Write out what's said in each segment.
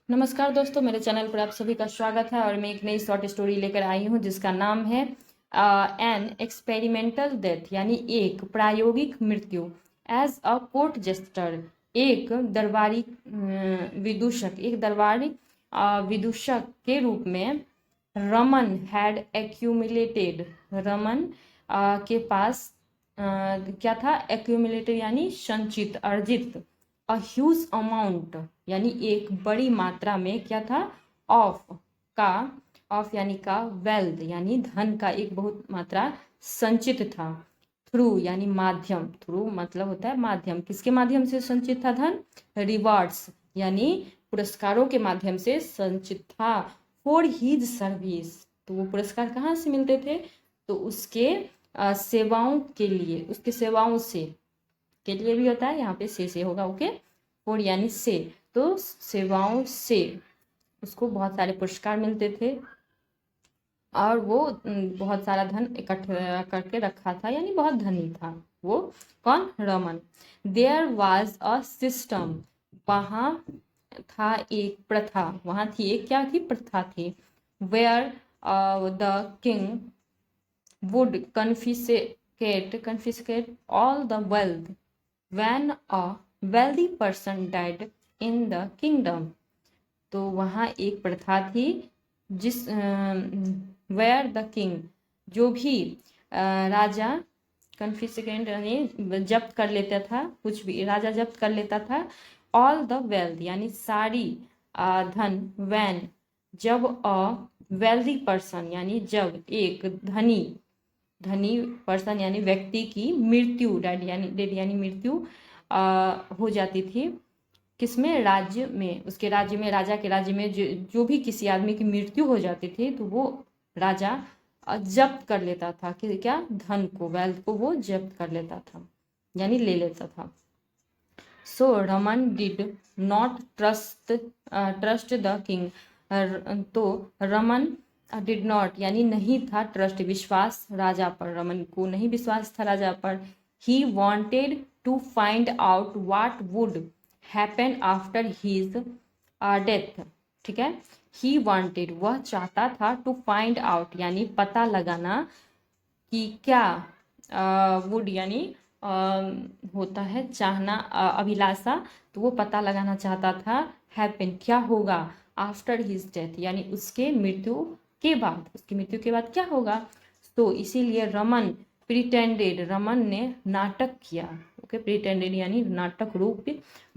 नमस्कार दोस्तों, मेरे चैनल पर आप सभी का स्वागत है और मैं एक नई शॉर्ट स्टोरी लेकर आई हूँ जिसका नाम है एन एक्सपेरिमेंटल डेथ, यानी एक प्रायोगिक मृत्यु। एज अ कोर्ट जेस्टर, एक दरबारी विदूषक, एक दरबारी विदूषक के रूप में रमन हैड एक्यूमुलेटेड। रमन के पास क्या था? एक्यूमुलेटेड यानी संचित, अर्जित। अ ह्यूज अमाउंट यानी एक बड़ी मात्रा में क्या था? ऑफ का, ऑफ यानी का, वेल्थ यानी धन का एक बहुत मात्रा संचित था। थ्रू यानी माध्यम, थ्रू मतलब होता है माध्यम। किसके माध्यम से संचित था धन? रिवार्ड्स यानी पुरस्कारों के माध्यम से संचित था। फॉर हीज सर्विस, तो वो पुरस्कार कहाँ से मिलते थे? तो उसके सेवाओं के लिए, उसके सेवाओं से, के लिए भी होता है, यहाँ पे से होगा। ओके, फॉर यानी से, तो सेवाओं से उसको बहुत सारे पुरस्कार मिलते थे और वो बहुत सारा धन इकट्ठा करके रखा था, यानी बहुत धनी था वो। कौन? Raman. There was a system, वहाँ था एक प्रथा, वहाँ थी एक क्या थी? प्रथा थी। Where the king would confiscate all the wealth when a wealthy person died in the kingdom। तो वहाँ एक प्रथा थी जिस वेयर द किंग, जो भी राजा, कन्फिस्केट यानी जब्त कर लेता था, कुछ भी राजा जब्त कर लेता था। ऑल द वेल्थ यानी सारी धन। वैन जब, अ वेल्दी पर्सन यानी जब एक धनी, धनी पर्सन यानी व्यक्ति की मृत्यु, डेड यानी मृत्यु हो जाती थी। किसमें? राज्य में, उसके राज्य में, राजा के राज्य में जो भी किसी आदमी की मृत्यु हो जाती थी तो वो राजा जब्त कर लेता था कि क्या? धन को, वेल्थ को वो जब्त कर लेता था, यानी ले लेता था। So Raman did not trust the king. तो रमन डिड नॉट यानी नहीं था, ट्रस्ट विश्वास, राजा पर। रमन को नहीं विश्वास था राजा पर। He wanted to find out what would happen after his death. ठीक है, ही वॉन्टेड वह चाहता था, टू फाइंड आउट यानी पता लगाना, कि क्या? वुड यानी होता है चाहना, अभिलाषा, तो वो पता लगाना चाहता था। हैपन क्या होगा? आफ्टर हिज डेथ यानी उसके मृत्यु के बाद, उसकी मृत्यु के बाद क्या होगा? तो इसीलिए रमन प्रिटेंडेड, रमन ने नाटक किया। ओके, प्रिटेंडेड यानी नाटक रूप,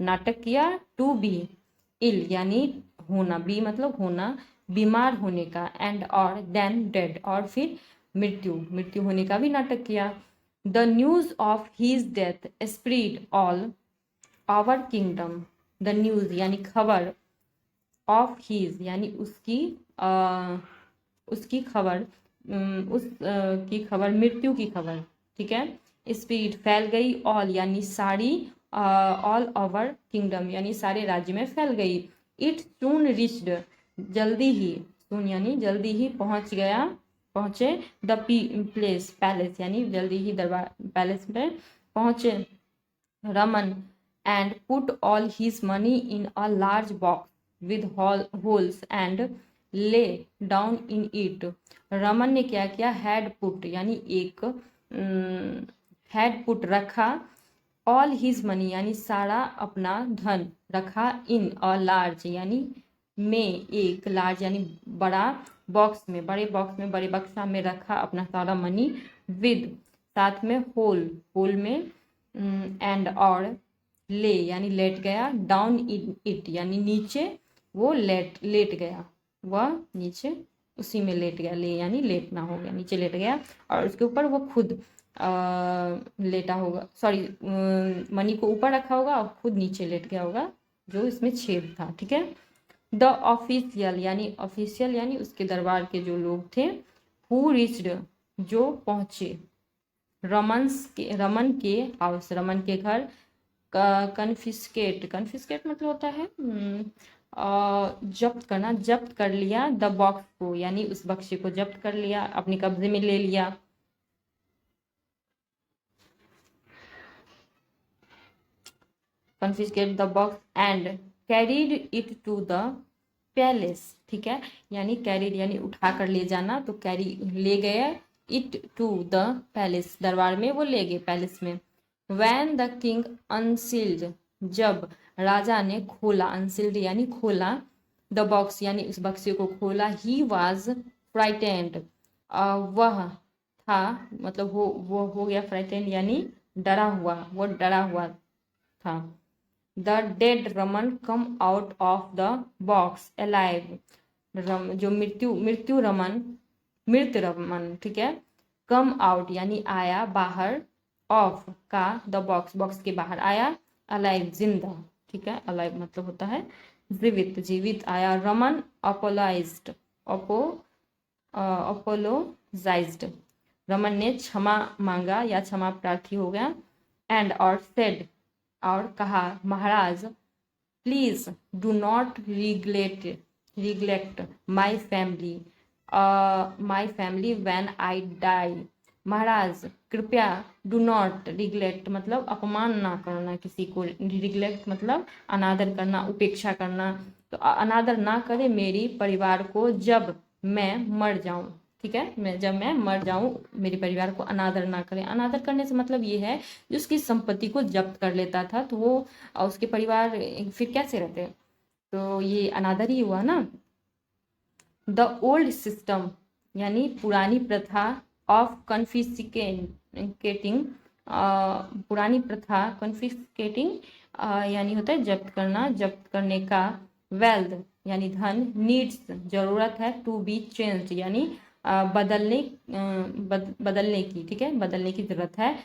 नाटक किया। टू बी इल यानी होना, बी मतलब होना, बीमार होने का। एंड और देन डेड, और फिर मृत्यु, मृत्यु होने का भी नाटक किया। The news of his death spread all over kingdom. The news यानी खबर, ऑफ हीज यानी उसकी, उसकी खबर, की खबर, मृत्यु की खबर। ठीक है, स्पीड फैल गई, ऑल यानी सारी, ऑल ओवर किंगडम यानी सारे राज्य में फैल गई। इट सून रिच्ड जल्दी ही, सून यानी जल्दी ही पहुंच गया, पहुंचे। द प्लेस पैलेस यानी जल्दी ही दरबार, पैलेस में पहुंचे Raman. And put all his money in a large box with holes and lay down in it. Raman ने क्या किया? हैड पुट यानी एक, हैड पुट रखा, ऑल हिज मनी यानी सारा अपना धन रखा, इन अ लार्ज यानी में, एक लार्ज यानी बड़ा बॉक्स में, बड़े बॉक्स में, बड़े बक्सा में रखा अपना सारा मनी। विद साथ में, होल, होल में, एंड और ले यानी लेट गया, डाउन इन इट यानी नीचे वो लेट गया, वह नीचे उसी में लेट गया। ले यानी लेटना हो गया, नीचे लेट गया और उसके ऊपर वो खुद लेटा होगा, सॉरी, मनी को ऊपर रखा होगा और खुद नीचे लेट गया होगा, जो इसमें छेद था। ठीक है, द ऑफिशियल यानी ऑफिशियल यानी उसके दरबार के जो लोग थे। हु रिच्ड जो पहुंचे, रमन के हाउस, रमन के घर। कन्फिस्केट, कन्फिस्केट मतलब होता है जब्त करना, जब्त कर लिया। द बॉक्स को यानी उस बक्से को जब्त कर लिया, अपने कब्जे में ले लिया। confiscate the box and carried it to the palace, ठीक है, यानी कैरिड यानी उठा कर ले जाना, तो कैरी ले गए, इट टू द पैलेस, दरबार में वो ले गए, पैलेस में। वैन द किंग अनसील्ड, जब राजा ने खोला, अनसील्ड यानी खोला, द बॉक्स यानी उस बक्से को खोला, ही वॉज फ्राइटेंड, वह था, मतलब वो हो गया फ्राइटेंड यानी डरा हुआ, वो डरा हुआ था। The dead Raman come out of the box alive, जो मृत्यु रमन, मृत रमन, ठीक है, कम आउट यानी आया, बाहर, ऑफ का, द बॉक्स, बॉक्स के बाहर आया, अलाइव जिंदा, ठीक है, अलाइव मतलब होता है जीवित, जीवित आया। रमन अपोलाइज्ड, अपोलोजाइज्ड, रमन ने क्षमा मांगा या क्षमा प्रार्थी हो गया। एंड और सेड, और कहा, Maharaj please do not neglect my family when I die, Maharaj कृपया, डू नॉट रिग्लेक्ट मतलब अपमान ना करना किसी को, रिग्लेक्ट मतलब अनादर करना, उपेक्षा करना, तो अनादर ना करे मेरी परिवार को जब मैं मर जाऊं, ठीक है, जब मैं मर जाऊं मेरे परिवार को अनादर ना करें। अनादर करने से मतलब ये है जो उसकी संपत्ति को जब्त कर लेता था, तो वो उसके परिवार फिर कैसे रहते, तो ये अनादर ही हुआ ना। द ओल्ड सिस्टम यानी पुरानी प्रथा, ऑफ कन्फिस्केटिंग, पुरानी प्रथा, कन्फिस्केटिंग यानी होता है जब्त करना, जब्त करने का, वेल्थ यानी धन, नीड्स जरूरत है, टू बी चेंज्ड यानी बदलने की, ठीक है, बदलने की जरूरत है।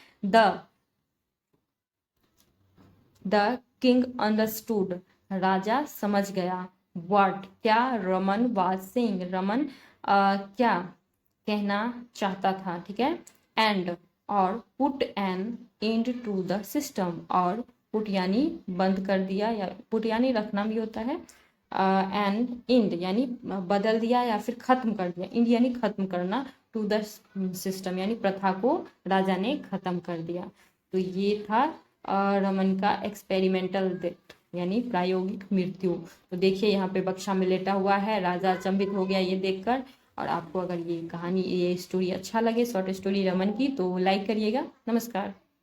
द किंग अंडरस्टूड, राजा समझ गया, व्हाट क्या, रमन वाज सेइंग, रमन क्या कहना चाहता था, ठीक है, एंड और, put an end to the system, और पुट यानी बंद कर दिया, या पुट यानी रखना भी होता है, एंड इंड यानी बदल दिया या फिर खत्म कर दिया, इंड यानी खत्म करना, टू द सिस्टम यानी प्रथा को राजा ने खत्म कर दिया। तो ये था रमन का एक्सपेरिमेंटल डेथ यानी प्रायोगिक मृत्यु। तो देखिए यहाँ पे बक्सा में लेटा हुआ है, राजा अचंभित हो गया ये देखकर। और आपको अगर ये कहानी, ये स्टोरी अच्छा लगे, शॉर्ट स्टोरी रमन की, तो लाइक करिएगा। नमस्कार।